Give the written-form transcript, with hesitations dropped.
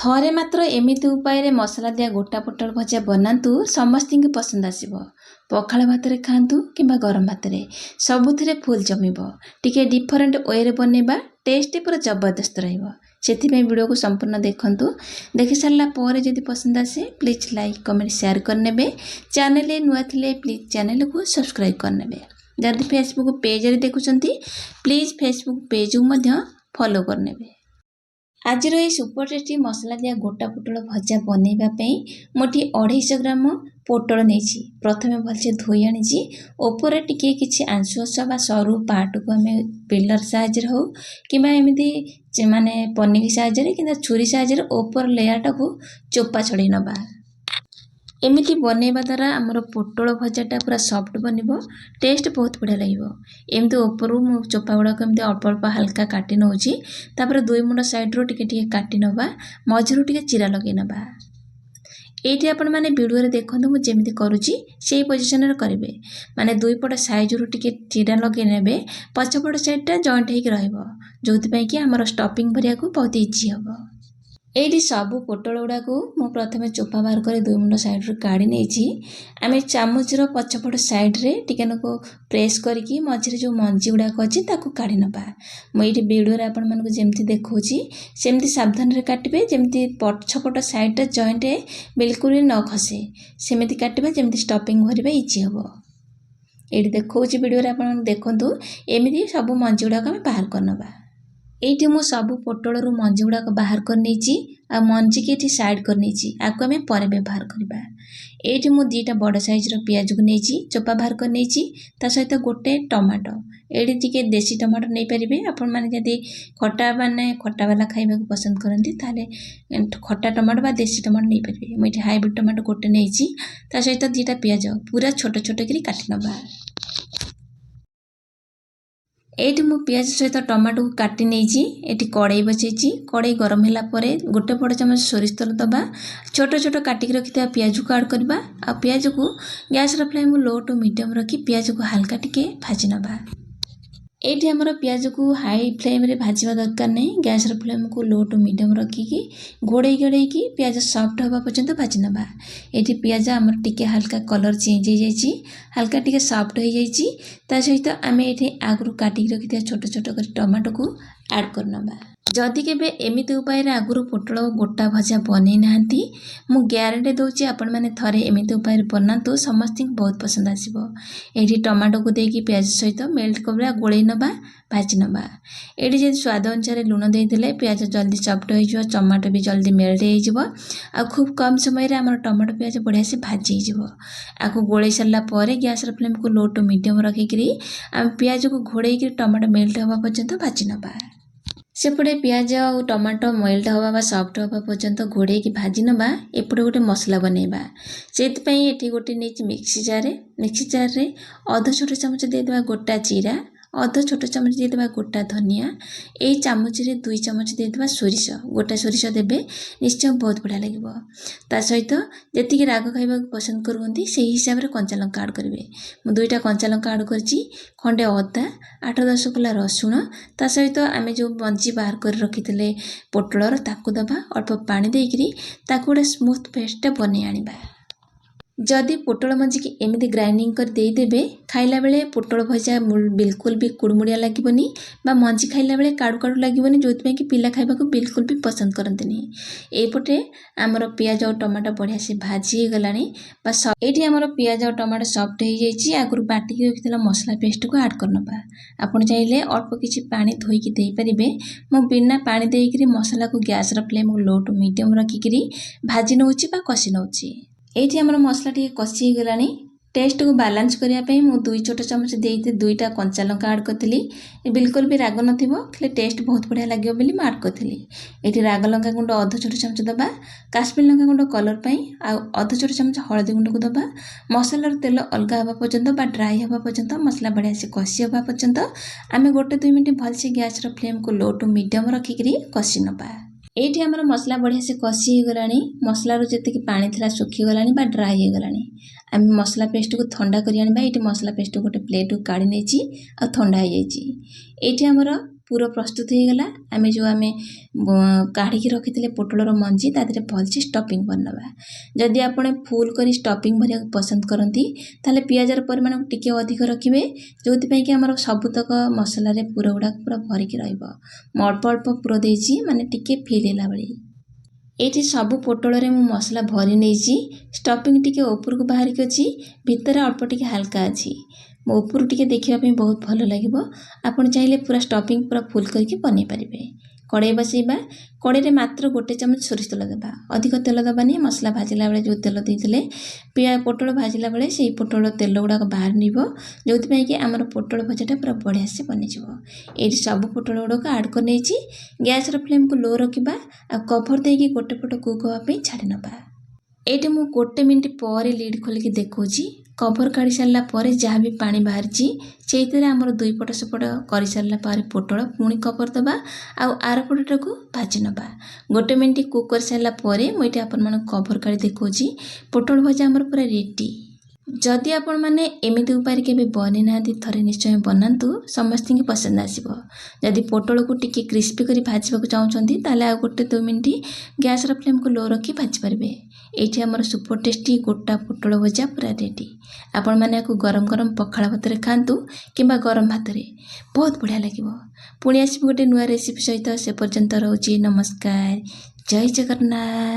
थरे मात्र एमिति उपाय मसला दिया गोटा पोटल भजा बनातु समस्त पसंद आसब। पखाल भात खातु कि गरम भात सबुथिरे फुल जमिब। टिके डिफरेंट वे रे बनैबा टेस्ट पूरा जबरदस्त रहिबो। सेथिपై वीडियो को संपूर्ण देखंतु। देखि सारला परे जदि पसंद आसे प्लीज लाइक कमेंट शेयर करनेबे। चैनल नुआ थिले प्लीज चैनल को सब्सक्राइब करनेबे। जदि फेसबुक पेज रे देखुचंती प्लीज फेसबुक पेज को मध्य फॉलो करनेबे। आज सुपर टेस्टी मसला दिया गोटा पोटल भजा बनैबा मोटी 250 ग्राम पोटल नहीं। प्रथमे भलसे धोई आनी ओपर टिके किछि आंसुअस बा सरू पार्ट को आम पिलर साहाଯ୍य हो कि एमती माने पनिकी साहाଯ୍य कि छुरी साहाଯ୍य ओपर लेयर को चोपा छड़े नबा। एमिति बनैबा द्वारा आमर पोटल भजाटा पूरा सॉफ्ट बनिबो। टेस्ट बहुत बढ़िया लगिबो। एमती ऊपर मु चोपा गुड़ा को एमती अल्प अल्प हल्का काटी नौची। तापर दुई मुंड साइड रो टिके टिके काटी नबा। मझिरु टिके चिरा लगे नबा। एठी आपण माने वीडियो रे देखंतु मु जेमिति करूची सेही पोजीशन रे करिवे। माने दुई पट साइड रो टिके चिरा लगे नेबे। पछपट साइड टा जॉइंट हेक रहइबो जोथि पई कि हमर स्टफिंग भरिया को बहुत इजी हबो। एठी सबु पोटल गुड़ा को मु प्रथमे चोपा बाहर करे दुई मुंड साइड रे काढी नेछि। आमे चामच रो पछपट साइड रे टिके नको प्रेस करके मझिरे जो मंजी गुड़ा को अछि ताको काढी नबा। मु एठी वीडियो रे आपण मानको जेमति देखौछि सेमति सावधान रे काटिबे जेमति पछपट साइड रे जॉइंट बिल्कुल न खसे सेमति काटिबे जेमति स्टफिंग भरिबे इजी हबो। एठी देखौछि वीडियो रे आपण देखंतु एमिति सबु मंजी गुड़ा को बाहर करनबा। एठी मु सबु पोटल रु मंजी गुड़ा को बाहर कर नेछि आ मंजी के एठी साइड कर नेछि। आको हमें परे व्यवहार करबा। एठी मु दीटा बड़ साइज रो प्याज को नेछि चोपा बाहर कर नेछि। ता सहित गोटे टमाटो एठी टिके देसी टमाटो नै परिबे। आपण माने जदी खट्टा वाला खाइबा को पसंद करंती ताले खट्टा टमाटो बा देसी टमाटो नै परिबे। मु एठी हाइब्रिड टमाटो गोटे नेछि। ता सहित दीटा प्याज पूरा छोट छोट करी काटि नबा। एठी मु प्याज सहित टमाटो को काटी नेछि। एठी कड़ाई बचेछि। कड़ाई गरम होला परे गोटे बड़ चमच सोरिष तेल दबा। छोट छोट काटी के रखिता प्याज को ऐड करबा। आ प्याज को गैस रो फ्लेम लो टू मीडियम रखी प्याज को हल्का टिके भाजी नबा। एठी हमर प्याज को हाई फ्लेम रे भाजीबा दरकार नै। गैस रो फ्लेम को लो टू मीडियम रखी की घोड़े की प्याज सॉफ्ट होबा पर्यंत भाजी नबा। एठी प्याज हमर टिके हल्का कलर चेंज हो जाईची हल्का टिके सॉफ्ट हो जाईची। ता सहित आमे एठी आगरु काटी के रखिता छोट छोट कर टमाटो को ऐड करनबा। जदि केबे एमिति उपाय रे आगरु पोटल गोटा भजा बनै नाहंती मु ग्यारंटी दोची आपण माने थरे एमिति उपाय रे बनातु समस्त बहुत पसंद आसीबो। एठी टमाटो को देकी प्याज सहित मेल्ट करबा गोळै नबा भाजी नबा। एठी जे स्वाद अनुसार लूण देई देले प्याज जल्दी सॉफ्ट हो जिवो टमाटो भी जल्दी मेल्ट हो जिवो आ खूब कम समय रे हमर टमाटो प्याज बढ़िया से भाजी जिवो। आको गोळै सरला परे गैस रो फ्लेम को लो टू मीडियम रखी करी हम प्याज को घोड़ै के टमाटो मेल्ट होबा पर्यंत भाजी नबा। सेपटे प्याज और टमाटो मेल्ट होबा बा सॉफ्ट होबा पर्यंत घोड़े की भाजी नबा। एपटे गोटे मसला बनैबा। सेति पई एठी गोटे नेछि मिक्सी जार रे आधा छोट चमच दे देबा गोटा जीरा आधा छोट चमच दे देबा गोटा धनिया। ए चामच रे 2 चमच दे देबा सोरिष गोटा सोरिष देबे निश्चय बहुत बढ़िया लागिबो। ता सहित जेतिकी राग खाइबा पसंद करूंती सेही हिसाब रे कंचा लंका ऐड करिवे। मु दुईटा कंचा लंका ऐड करछि खंडे अदा 8-10 कुला रसुण ता सहित आमे जो मंजी बाहर कर रखितले पोटलर ताकू दबा अल्प पानी देइकरी ताकू गोटे स्मूथ पेस्ट बनै आनिबा। जदि पोटल मंजी की एमिति ग्राइंडिंग कर देई देबे खाइला बेले पोटल भजा बिल्कुल भी कुड़मुड़िया लागिबोनी बा मंजी खाइला बेले काडू काडू लागिबोनी जोथि पई कि पिला खाइबा को बिल्कुल भी पसंद करंतनी। एपटे हमर प्याज और टमाटो बढ़िया से भाजी गलानी बा एठी हमर प्याज और टमाटो सॉफ्ट हो जाईची। आगरु बाटी के रखितला मसला पेस्ट को ऐड करनबा। आपण चाहिले अल्प किछि पानी धोई के देई परिबे। मु बिना पानी देई करी मसला को गैस रो फ्लेम को लो टू मीडियम रखी करी भाजी नउची बा कसी नउची। एठी हमर मसला टिके कसी गलानी। टेस्ट को बैलेंस करिया पई मु 2 छोट चमच देइते दुईटा कंचा लंका ऐड करथिली। बिल्कुल भी राग नथिबो खले टेस्ट बहुत बढ़िया लागियो बोली म ऐड करथिली। एठी राग लंका गुंड आधा छोट चमच दबा। काश्मीर लंका गुंड कलर पई आ आधा छोट चमच हळदी गुंड को दबा। मसला रो तेल अलगा हबा पर्यंत बा ड्राई हबा पर्यंत मसला बढ़िया से कसी हबा पर्यंत आमे गोटे 2 मिनिट भल से गैस रो फ्लेम को लो टू मीडियम रखी करी कसी नबा। एठी हमर मसला बढ़िया से कसी हो गलानी। मसला रो जति की पानी थिला सुखी गलानी बा ड्राई हो गलानी। आमे मसला पेस्ट को ठंडा करी आनिबा। एठी मसला पेस्ट गोटे प्लेट को काढी नेछि आ ठंडा हो जाईची। एठी हमर ପୁର ପ୍ରସ୍ତୁତ ହେଇଗଲା। ଆମେ ଯେଉଁ କାଢ଼ିକି ରଖିଥିଲେ ପୋଟଳର ମଞ୍ଜି ତା ଦେହରେ ଭଲସେ ଷ୍ଟଫିଂ କରିନେବା। ଯଦି ଆପଣ ଫୁଲ୍ କରି ଷ୍ଟଫିଂ ଭରିବାକୁ ପସନ୍ଦ କରନ୍ତି ତାହେଲେ ପିଆଜର ପରିମାଣ ଟିକେ ଅଧିକ ରଖିବେ, ଯେଉଁଥିପାଇଁ କି ଆମର ସବୁତକ ମସଲାରେ ପୁର ଗୁଡ଼ାକ ପୁରା ଭରିକି ରହିବ। ମୁଁ ଅଳ୍ପ ଅଳ୍ପ ପୁର ଦେଇଛି, ମାନେ ଟିକେ ଫିଲ୍ ହେଲା ଭଳି। ଏଇଠି ସବୁ ପୋଟଳରେ ମୁଁ ମସଲା ଭରି ନେଇଛି। ଷ୍ଟଫିଂ ଟିକେ ଉପରକୁ ବାହାରିକି ଅଛି, ଭିତରେ ଅଳ୍ପ ଟିକେ ହାଲକା ଅଛି। ମୋ ଉପରୁ ଟିକେ ଦେଖିବା ପାଇଁ ବହୁତ ଭଲ ଲାଗିବ। ଆପଣ ଚାହିଁଲେ ପୁରା ଷ୍ଟଫିଂ ପୁରା ଫୁଲ୍ କରିକି ବନେଇ ପାରିବେ। କଡ଼େଇ ବସାଇବା। କଡ଼େଇରେ ମାତ୍ର 1 ଚାମଚ ସୋରିଷ ତେଲ ଦେବା। ଅଧିକ ତେଲ ଦେବାନି। ମସଲା ଭାଜିଲା ବେଳେ ଯେଉଁ ତେଲ ଦେଇଥିଲେ ପୋଟଳ ଭାଜିଲା ବେଳେ ସେଇ ପୋଟଳ ତେଲ ଗୁଡ଼ାକ ବାହାରି ନିବ, ଯେଉଁଥିପାଇଁ କି ଆମର ପୋଟଳ ଭଜାଟା ପୁରା ବଢ଼ିଆସେ ବନିଯିବ। ଏଇଠି ସବୁ ପୋଟଳ ଗୁଡ଼ାକ ଆଡ଼୍ କରି ନେଇଛି। ଗ୍ୟାସ୍ର ଫ୍ଲେମ୍କୁ ଲୋ ରଖିବା ଆଉ କଭର୍ ଦେଇକି ଗୋଟେ ପଟ କୁକ୍ ହେବା ପାଇଁ ଛାଡ଼ି ନେବା। ଏଇଠି ମୁଁ 1 ମିନିଟ୍ ପରେ ଲିଡ୍ ଖୋଲିକି ଦେଖାଉଛି। କଭର୍ କାଢ଼ି ସାରିଲା ପରେ ଯାହା ବି ପାଣି ବାହାରିଛି ସେଇଥିରେ ଆମର 2 ପଟ ସେପଟ କରିସାରିଲା ପରେ ପୋଟଳ ପୁଣି କଭର୍ ଦେବା ଆଉ ଆର ପଟଟାକୁ ଭାଜି ନେବା। 1 ମିନିଟ୍ କୁକ୍ କରିସାରିଲା ପରେ ମୁଁ ଏଇଠି ଆପଣମାନଙ୍କୁ କଭର୍ କାଢ଼ି ଦେଖାଉଛି। ପୋଟଳ ଭଜା ଆମର ପୁରା ରେଡ଼ି। ଯଦି ଆପଣମାନେ ଏମିତି ଉପାୟରେ କେବେ ବନେଇ ନାହାନ୍ତି, ଥରେ ନିଶ୍ଚୟ ବନାନ୍ତୁ, ସମସ୍ତଙ୍କୁ ପସନ୍ଦ ଆସିବ। ଯଦି ପୋଟଳକୁ ଟିକେ କ୍ରିସ୍ପି କରି ଭାଜିବାକୁ ଚାହୁଁଛନ୍ତି ତାହେଲେ ଆଉ 1-2 ମିନିଟ୍ ଗ୍ୟାସ୍ର ଫ୍ଲେମ୍କୁ ଲୋ ରଖି ଭାଜି ପାରିବେ। ଏଇଠି ଆମର ସୁପର ଟେଷ୍ଟି ଗୋଟା ପୋଟଳ ଭଜା ପୁରା ରେଡ଼ି। ଆପଣମାନେ ଆକୁ ଗରମ ଗରମ ପଖାଳ ଭାତରେ ଖାଆନ୍ତୁ କିମ୍ବା ଗରମ ଭାତରେ, ବହୁତ ବଢ଼ିଆ ଲାଗିବ। ପୁଣି ଆସିବି ଗୋଟେ ନୂଆ ରେସିପି ସହିତ। ସେ ପର୍ଯ୍ୟନ୍ତ ରହୁଛି। ନମସ୍କାର। ଜୟ ଜଗନ୍ନାଥ।